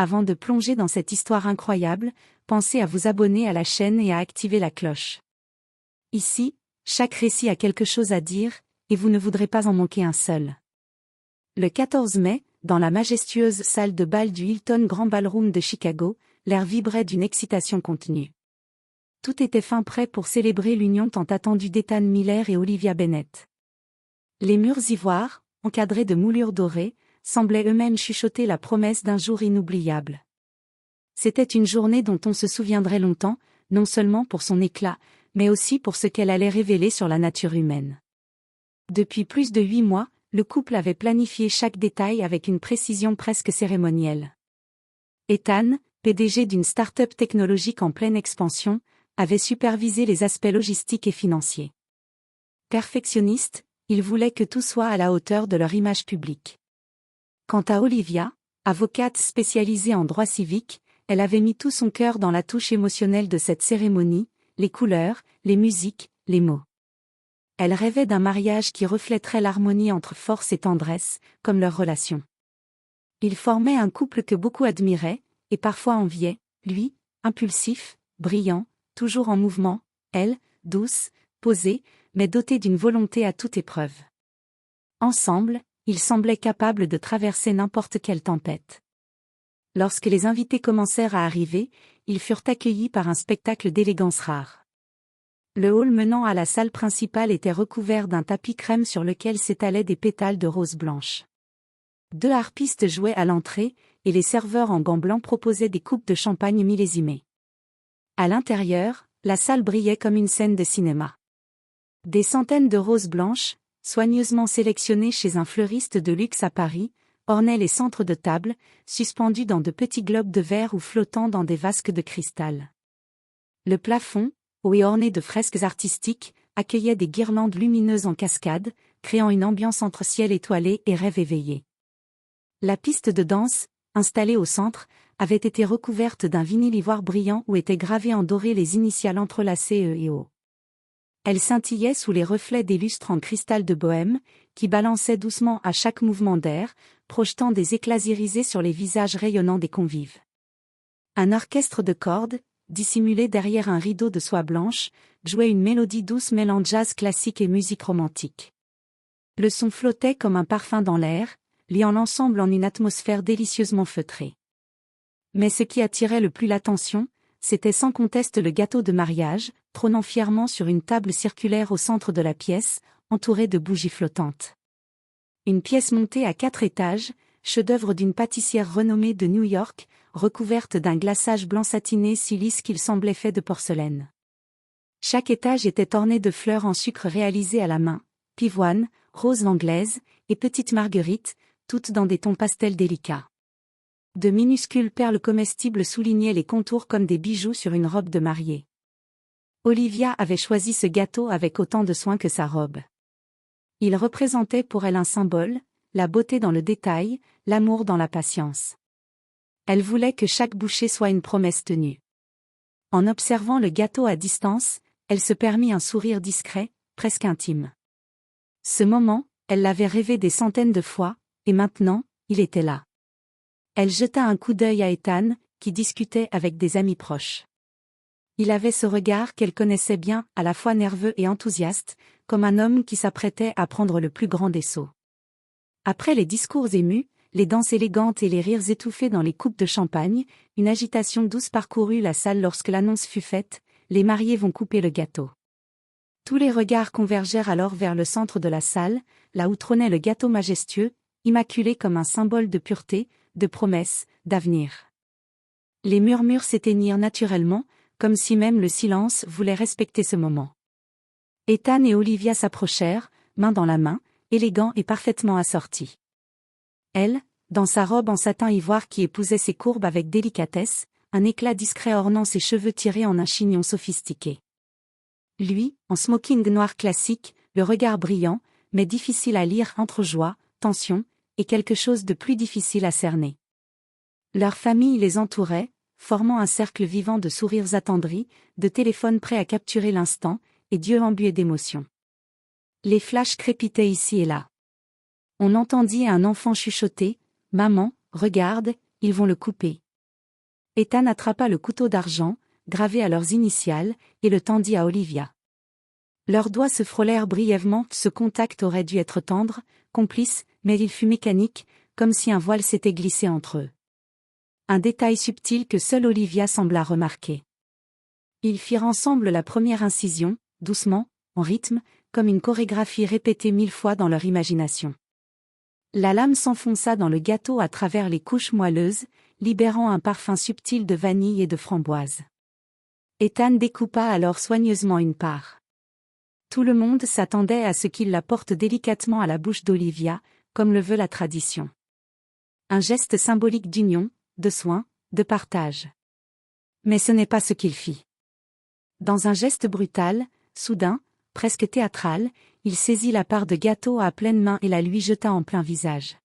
Avant de plonger dans cette histoire incroyable, pensez à vous abonner à la chaîne et à activer la cloche. Ici, chaque récit a quelque chose à dire, et vous ne voudrez pas en manquer un seul. Le 14 mai, dans la majestueuse salle de bal du Hilton Grand Ballroom de Chicago, l'air vibrait d'une excitation contenue. Tout était fin prêt pour célébrer l'union tant attendue d'Ethan Miller et Olivia Bennett. Les murs ivoires, encadrés de moulures dorées, semblaient eux-mêmes chuchoter la promesse d'un jour inoubliable. C'était une journée dont on se souviendrait longtemps, non seulement pour son éclat, mais aussi pour ce qu'elle allait révéler sur la nature humaine. Depuis plus de 8 mois, le couple avait planifié chaque détail avec une précision presque cérémonielle. Ethan, PDG d'une start-up technologique en pleine expansion, avait supervisé les aspects logistiques et financiers. Perfectionniste, il voulait que tout soit à la hauteur de leur image publique. Quant à Olivia, avocate spécialisée en droit civique, elle avait mis tout son cœur dans la touche émotionnelle de cette cérémonie, les couleurs, les musiques, les mots. Elle rêvait d'un mariage qui reflèterait l'harmonie entre force et tendresse, comme leur relation. Ils formaient un couple que beaucoup admiraient, et parfois enviaient, lui, impulsif, brillant, toujours en mouvement, elle, douce, posée, mais dotée d'une volonté à toute épreuve. Ensemble, ils semblaient capables de traverser n'importe quelle tempête. Lorsque les invités commencèrent à arriver, ils furent accueillis par un spectacle d'élégance rare. Le hall menant à la salle principale était recouvert d'un tapis crème sur lequel s'étalaient des pétales de rose blanche. 2 harpistes jouaient à l'entrée, et les serveurs en gants blancs proposaient des coupes de champagne millésimées. À l'intérieur, la salle brillait comme une scène de cinéma. Des centaines de roses blanches, soigneusement sélectionnées chez un fleuriste de luxe à Paris, ornaient les centres de table, suspendus dans de petits globes de verre ou flottant dans des vasques de cristal. Le plafond, haut et orné de fresques artistiques, accueillait des guirlandes lumineuses en cascade, créant une ambiance entre ciel étoilé et rêve éveillé. La piste de danse, installée au centre, avait été recouverte d'un vinyle ivoire brillant où étaient gravées en doré les initiales entrelacées E et O. Elle scintillait sous les reflets des lustres en cristal de bohême, qui balançaient doucement à chaque mouvement d'air, projetant des éclats irisés sur les visages rayonnants des convives. Un orchestre de cordes, dissimulé derrière un rideau de soie blanche, jouait une mélodie douce mêlant jazz classique et musique romantique. Le son flottait comme un parfum dans l'air, liant l'ensemble en une atmosphère délicieusement feutrée. Mais ce qui attirait le plus l'attention, c'était sans conteste le gâteau de mariage, trônant fièrement sur une table circulaire au centre de la pièce, entourée de bougies flottantes. Une pièce montée à 4 étages, chef-d'œuvre d'une pâtissière renommée de New York, recouverte d'un glaçage blanc satiné si lisse qu'il semblait fait de porcelaine. Chaque étage était orné de fleurs en sucre réalisées à la main, pivoine, rose anglaise, et petites marguerites, toutes dans des tons pastels délicats. De minuscules perles comestibles soulignaient les contours comme des bijoux sur une robe de mariée. Olivia avait choisi ce gâteau avec autant de soin que sa robe. Il représentait pour elle un symbole, la beauté dans le détail, l'amour dans la patience. Elle voulait que chaque bouchée soit une promesse tenue. En observant le gâteau à distance, elle se permit un sourire discret, presque intime. Ce moment, elle l'avait rêvé des centaines de fois, et maintenant, il était là. Elle jeta un coup d'œil à Ethan, qui discutait avec des amis proches. Il avait ce regard qu'elle connaissait bien, à la fois nerveux et enthousiaste, comme un homme qui s'apprêtait à prendre le plus grand des sauts. Après les discours émus, les danses élégantes et les rires étouffés dans les coupes de champagne, une agitation douce parcourut la salle lorsque l'annonce fut faite, les mariés vont couper le gâteau. Tous les regards convergèrent alors vers le centre de la salle, là où trônait le gâteau majestueux, immaculé comme un symbole de pureté, de promesse, d'avenir. Les murmures s'éteignirent naturellement, comme si même le silence voulait respecter ce moment. Ethan et Olivia s'approchèrent, main dans la main, élégants et parfaitement assortis. Elle, dans sa robe en satin ivoire qui épousait ses courbes avec délicatesse, un éclat discret ornant ses cheveux tirés en un chignon sophistiqué. Lui, en smoking noir classique, le regard brillant, mais difficile à lire entre joie, tension, et quelque chose de plus difficile à cerner. Leur famille les entourait, formant un cercle vivant de sourires attendris, de téléphones prêts à capturer l'instant, et d'yeux embués d'émotion. Les flashs crépitaient ici et là. On entendit un enfant chuchoter, « Maman, regarde, ils vont le couper. » Ethan attrapa le couteau d'argent, gravé à leurs initiales, et le tendit à Olivia. Leurs doigts se frôlèrent brièvement, ce contact aurait dû être tendre, complice, mais il fut mécanique, comme si un voile s'était glissé entre eux. Un détail subtil que seule Olivia sembla remarquer. Ils firent ensemble la première incision, doucement, en rythme, comme une chorégraphie répétée 1000 fois dans leur imagination. La lame s'enfonça dans le gâteau à travers les couches moelleuses, libérant un parfum subtil de vanille et de framboise. Ethan découpa alors soigneusement une part. Tout le monde s'attendait à ce qu'il la porte délicatement à la bouche d'Olivia, comme le veut la tradition. Un geste symbolique d'union, de soin, de partage. Mais ce n'est pas ce qu'il fit. Dans un geste brutal, soudain, presque théâtral, il saisit la part de gâteau à pleine main et la lui jeta en plein visage.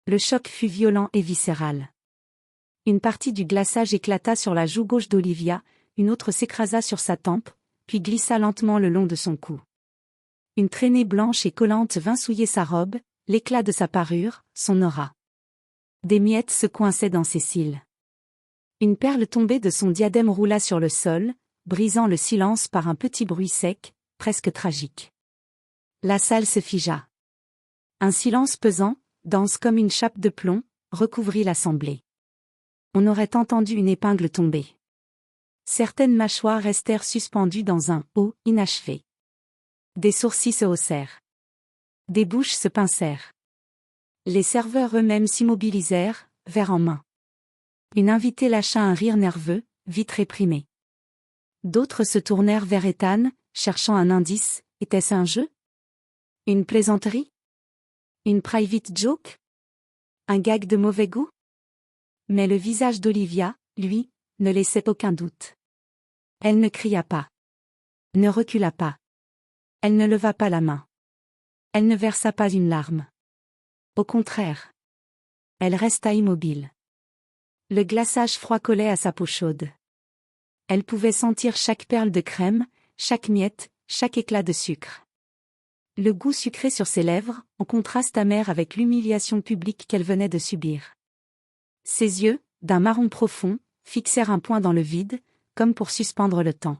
Le choc fut violent et viscéral. Une partie du glaçage éclata sur la joue gauche d'Olivia, une autre s'écrasa sur sa tempe, puis glissa lentement le long de son cou. Une traînée blanche et collante vint souiller sa robe, l'éclat de sa parure, son aura. Des miettes se coinçaient dans ses cils. Une perle tombée de son diadème roula sur le sol, brisant le silence par un petit bruit sec, presque tragique. La salle se figea. Un silence pesant, dense comme une chape de plomb, recouvrit l'assemblée. On aurait entendu une épingle tomber. Certaines mâchoires restèrent suspendues dans un « O » inachevé. Des sourcils se haussèrent. Des bouches se pincèrent. Les serveurs eux-mêmes s'immobilisèrent, verre en main. Une invitée lâcha un rire nerveux, vite réprimé. D'autres se tournèrent vers Ethan, cherchant un indice. Était-ce un jeu? Une plaisanterie? Une private joke? Un gag de mauvais goût? Mais le visage d'Olivia, lui, ne laissait aucun doute. Elle ne cria pas. Ne recula pas. Elle ne leva pas la main. Elle ne versa pas une larme. Au contraire. Elle resta immobile. Le glaçage froid collait à sa peau chaude. Elle pouvait sentir chaque perle de crème, chaque miette, chaque éclat de sucre. Le goût sucré sur ses lèvres, en contraste amer avec l'humiliation publique qu'elle venait de subir. Ses yeux, d'un marron profond, fixèrent un point dans le vide, comme pour suspendre le temps.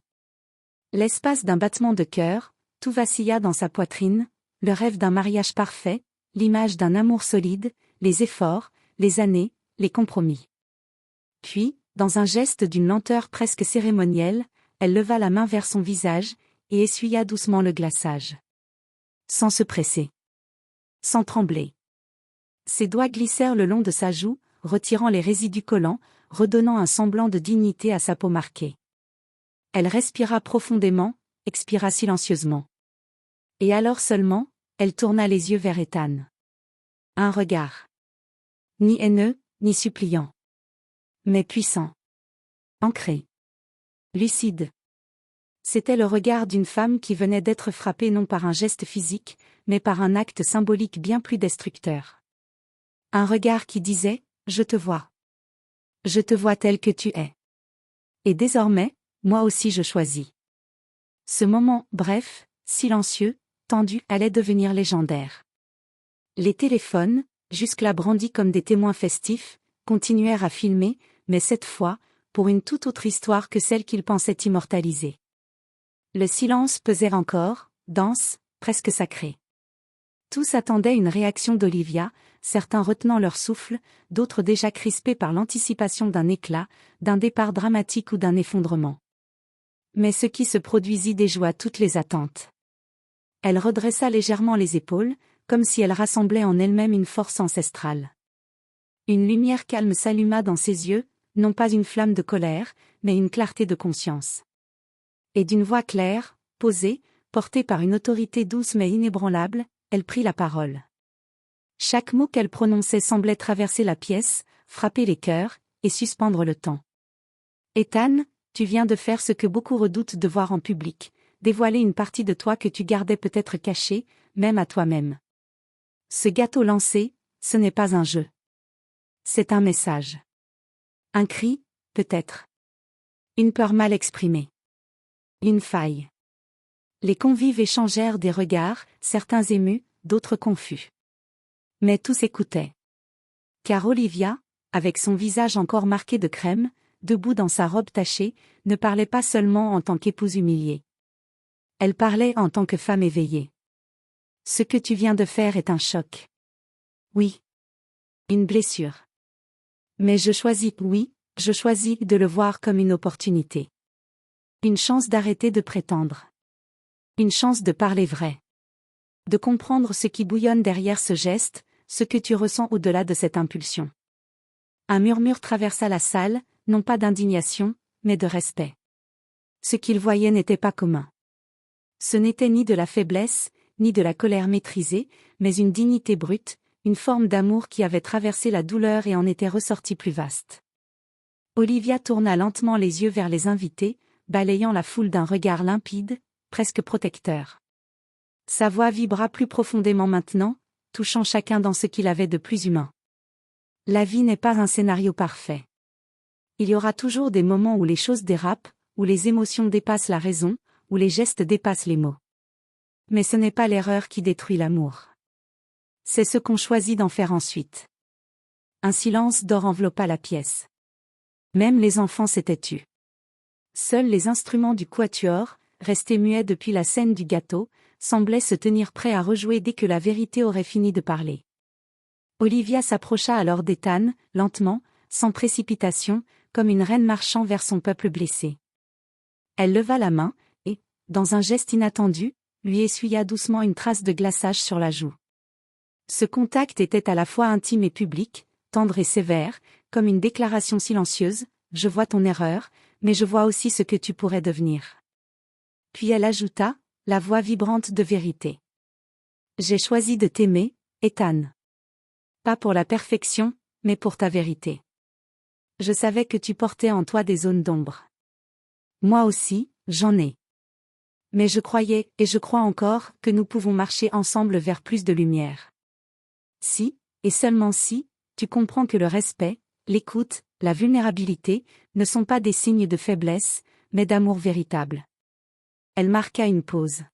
L'espace d'un battement de cœur, tout vacilla dans sa poitrine, le rêve d'un mariage parfait, l'image d'un amour solide, les efforts, les années, les compromis. Puis, dans un geste d'une lenteur presque cérémonielle, elle leva la main vers son visage, et essuya doucement le glaçage. Sans se presser. Sans trembler. Ses doigts glissèrent le long de sa joue, retirant les résidus collants, redonnant un semblant de dignité à sa peau marquée. Elle respira profondément, expira silencieusement. Et alors seulement, elle tourna les yeux vers Ethan. Un regard. Ni haineux, ni suppliant. Mais puissant. Ancré. Lucide. C'était le regard d'une femme qui venait d'être frappée non par un geste physique, mais par un acte symbolique bien plus destructeur. Un regard qui disait « Je te vois. Je te vois tel que tu es. Et désormais, moi aussi je choisis. » Ce moment, bref, silencieux, tendu, allait devenir légendaire. Les téléphones, jusque-là brandis comme des témoins festifs, continuèrent à filmer, mais cette fois, pour une toute autre histoire que celle qu'ils pensaient immortaliser. Le silence pesait encore, dense, presque sacré. Tous attendaient une réaction d'Olivia, certains retenant leur souffle, d'autres déjà crispés par l'anticipation d'un éclat, d'un départ dramatique ou d'un effondrement. Mais ce qui se produisit déjoua toutes les attentes. Elle redressa légèrement les épaules, comme si elle rassemblait en elle-même une force ancestrale. Une lumière calme s'alluma dans ses yeux, non pas une flamme de colère, mais une clarté de conscience. Et d'une voix claire, posée, portée par une autorité douce mais inébranlable, elle prit la parole. Chaque mot qu'elle prononçait semblait traverser la pièce, frapper les cœurs, et suspendre le temps. Ethan, tu viens de faire ce que beaucoup redoutent de voir en public, dévoiler une partie de toi que tu gardais peut-être cachée, même à toi-même. Ce gâteau lancé, ce n'est pas un jeu. C'est un message. Un cri, peut-être. Une peur mal exprimée. Une faille. Les convives échangèrent des regards, certains émus, d'autres confus. Mais tous écoutaient. Car Olivia, avec son visage encore marqué de crème, debout dans sa robe tachée, ne parlait pas seulement en tant qu'épouse humiliée. Elle parlait en tant que femme éveillée. Ce que tu viens de faire est un choc. Oui. Une blessure. Mais je choisis de le voir comme une opportunité. Une chance d'arrêter de prétendre. Une chance de parler vrai. De comprendre ce qui bouillonne derrière ce geste, ce que tu ressens au-delà de cette impulsion. Un murmure traversa la salle, non pas d'indignation, mais de respect. Ce qu'il voyait n'était pas commun. Ce n'était ni de la faiblesse, ni de la colère maîtrisée, mais une dignité brute, une forme d'amour qui avait traversé la douleur et en était ressortie plus vaste. Olivia tourna lentement les yeux vers les invités, balayant la foule d'un regard limpide, presque protecteur. Sa voix vibra plus profondément maintenant, touchant chacun dans ce qu'il avait de plus humain. La vie n'est pas un scénario parfait. Il y aura toujours des moments où les choses dérapent, où les émotions dépassent la raison, où les gestes dépassent les mots. Mais ce n'est pas l'erreur qui détruit l'amour. C'est ce qu'on choisit d'en faire ensuite. Un silence d'or enveloppa la pièce. Même les enfants s'étaient tus. Seuls les instruments du quatuor, restés muets depuis la scène du gâteau, semblaient se tenir prêts à rejouer dès que la vérité aurait fini de parler. Olivia s'approcha alors d'Ethan, lentement, sans précipitation, comme une reine marchant vers son peuple blessé. Elle leva la main, et, dans un geste inattendu, lui essuya doucement une trace de glaçage sur la joue. Ce contact était à la fois intime et public, tendre et sévère, comme une déclaration silencieuse, « Je vois ton erreur, mais je vois aussi ce que tu pourrais devenir. » Puis elle ajouta, la voix vibrante de vérité. « J'ai choisi de t'aimer, Ethan. Pas pour la perfection, mais pour ta vérité. Je savais que tu portais en toi des zones d'ombre. Moi aussi, j'en ai. Mais je croyais, et je crois encore, que nous pouvons marcher ensemble vers plus de lumière. Si, et seulement si, tu comprends que le respect, l'écoute, la vulnérabilité, ne sont pas des signes de faiblesse, mais d'amour véritable. » Elle marqua une pause.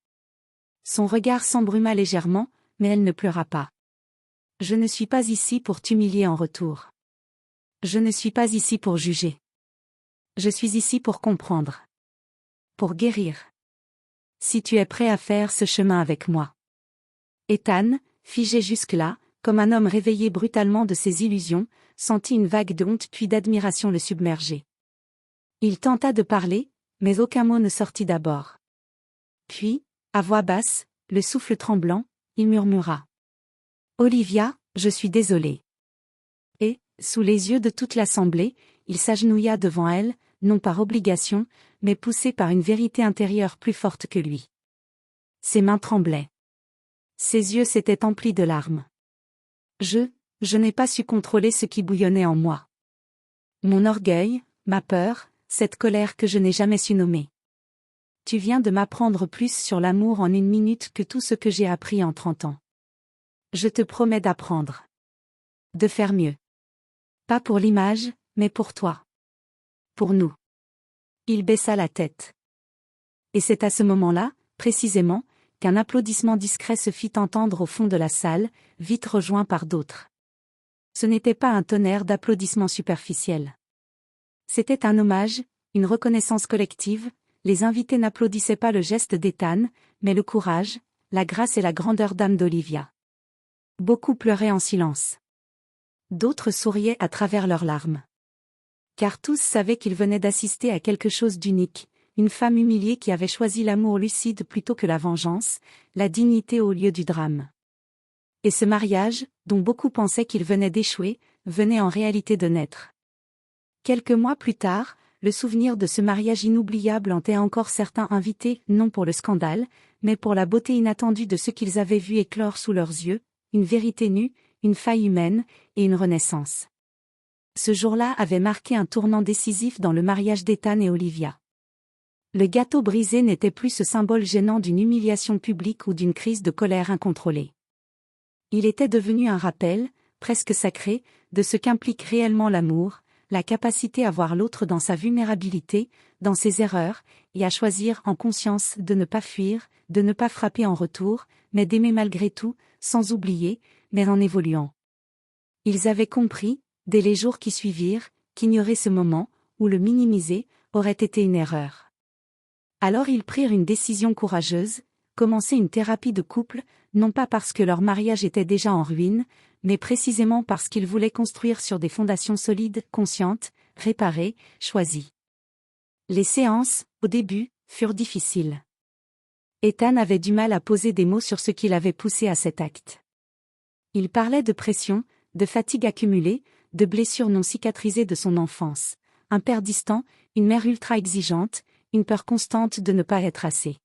Son regard s'embruma légèrement, mais elle ne pleura pas. « Je ne suis pas ici pour t'humilier en retour. Je ne suis pas ici pour juger. Je suis ici pour comprendre. Pour guérir. Si tu es prêt à faire ce chemin avec moi. » Ethan, figé jusque-là, comme un homme réveillé brutalement de ses illusions, sentit une vague de honte puis d'admiration le submerger. Il tenta de parler, mais aucun mot ne sortit d'abord. Puis, à voix basse, le souffle tremblant, il murmura. « Olivia, je suis désolé. » Et, sous les yeux de toute l'assemblée, il s'agenouilla devant elle, non par obligation, mais poussé par une vérité intérieure plus forte que lui. Ses mains tremblaient. Ses yeux s'étaient emplis de larmes. Je n'ai pas su contrôler ce qui bouillonnait en moi. Mon orgueil, ma peur, cette colère que je n'ai jamais su nommer. Tu viens de m'apprendre plus sur l'amour en 1 minute que tout ce que j'ai appris en 30 ans. Je te promets d'apprendre. De faire mieux. Pas pour l'image, mais pour toi. Pour nous. Il baissa la tête. Et c'est à ce moment-là, précisément, qu'un applaudissement discret se fit entendre au fond de la salle, vite rejoint par d'autres. Ce n'était pas un tonnerre d'applaudissements superficiels. C'était un hommage, une reconnaissance collective. Les invités n'applaudissaient pas le geste d'Ethan, mais le courage, la grâce et la grandeur d'âme d'Olivia. Beaucoup pleuraient en silence. D'autres souriaient à travers leurs larmes. Car tous savaient qu'ils venaient d'assister à quelque chose d'unique, une femme humiliée qui avait choisi l'amour lucide plutôt que la vengeance, la dignité au lieu du drame. Et ce mariage, dont beaucoup pensaient qu'il venait d'échouer, venait en réalité de naître. Quelques mois plus tard, le souvenir de ce mariage inoubliable hantait encore certains invités, non pour le scandale, mais pour la beauté inattendue de ce qu'ils avaient vu éclore sous leurs yeux, une vérité nue, une faille humaine, et une renaissance. Ce jour-là avait marqué un tournant décisif dans le mariage d'Ethan et Olivia. Le gâteau brisé n'était plus ce symbole gênant d'une humiliation publique ou d'une crise de colère incontrôlée. Il était devenu un rappel, presque sacré, de ce qu'implique réellement l'amour, la capacité à voir l'autre dans sa vulnérabilité, dans ses erreurs, et à choisir en conscience de ne pas fuir, de ne pas frapper en retour, mais d'aimer malgré tout, sans oublier, mais en évoluant. Ils avaient compris, dès les jours qui suivirent, qu'ignorer ce moment, ou le minimiser, aurait été une erreur. Alors ils prirent une décision courageuse, commencer une thérapie de couple, non pas parce que leur mariage était déjà en ruine, mais précisément parce qu'ils voulaient construire sur des fondations solides, conscientes, réparées, choisies. Les séances, au début, furent difficiles. Ethan avait du mal à poser des mots sur ce qui l'avait poussé à cet acte. Il parlait de pression, de fatigue accumulée, de blessures non cicatrisées de son enfance, un père distant, une mère ultra exigeante, une peur constante de ne pas être assez.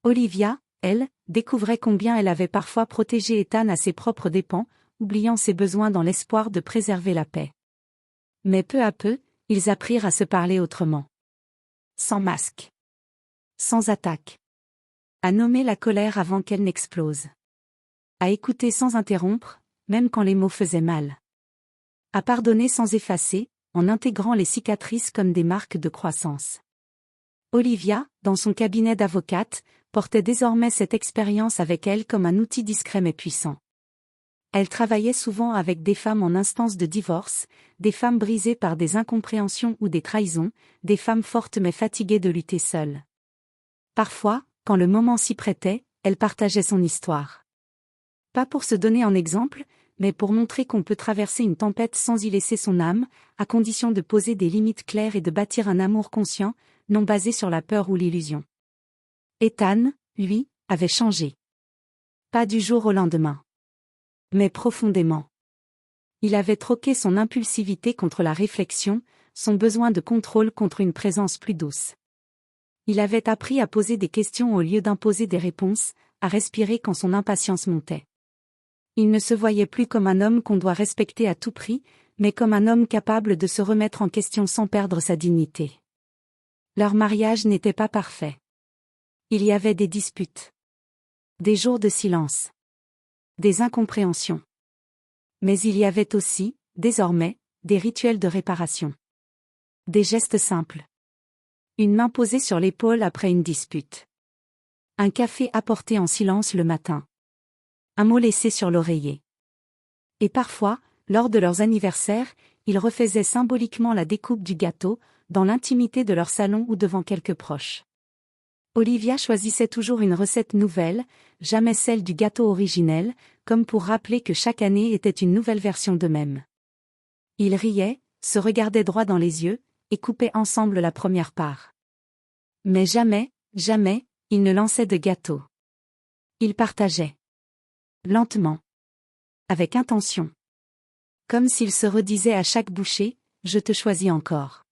Olivia, elle, découvrait combien elle avait parfois protégé Ethan à ses propres dépens, oubliant ses besoins dans l'espoir de préserver la paix. Mais peu à peu, ils apprirent à se parler autrement. Sans masque. Sans attaque. À nommer la colère avant qu'elle n'explose. À écouter sans interrompre, même quand les mots faisaient mal. À pardonner sans effacer, en intégrant les cicatrices comme des marques de croissance. Olivia, dans son cabinet d'avocate, portait désormais cette expérience avec elle comme un outil discret mais puissant. Elle travaillait souvent avec des femmes en instance de divorce, des femmes brisées par des incompréhensions ou des trahisons, des femmes fortes mais fatiguées de lutter seules. Parfois, quand le moment s'y prêtait, elle partageait son histoire. Pas pour se donner en exemple, mais pour montrer qu'on peut traverser une tempête sans y laisser son âme, à condition de poser des limites claires et de bâtir un amour conscient, non basé sur la peur ou l'illusion. Ethan, lui, avait changé. Pas du jour au lendemain. Mais profondément. Il avait troqué son impulsivité contre la réflexion, son besoin de contrôle contre une présence plus douce. Il avait appris à poser des questions au lieu d'imposer des réponses, à respirer quand son impatience montait. Il ne se voyait plus comme un homme qu'on doit respecter à tout prix, mais comme un homme capable de se remettre en question sans perdre sa dignité. Leur mariage n'était pas parfait. Il y avait des disputes. Des jours de silence. Des incompréhensions. Mais il y avait aussi, désormais, des rituels de réparation. Des gestes simples. Une main posée sur l'épaule après une dispute. Un café apporté en silence le matin. Un mot laissé sur l'oreiller. Et parfois, lors de leurs anniversaires, ils refaisaient symboliquement la découpe du gâteau, dans l'intimité de leur salon ou devant quelques proches. Olivia choisissait toujours une recette nouvelle, jamais celle du gâteau originel, comme pour rappeler que chaque année était une nouvelle version d'eux-mêmes. Ils riaient, se regardaient droit dans les yeux, et coupaient ensemble la première part. Mais jamais, jamais, ils ne lançaient de gâteau. Ils partageaient. Lentement. Avec intention. Comme s'ils se redisaient à chaque bouchée, je te choisis encore.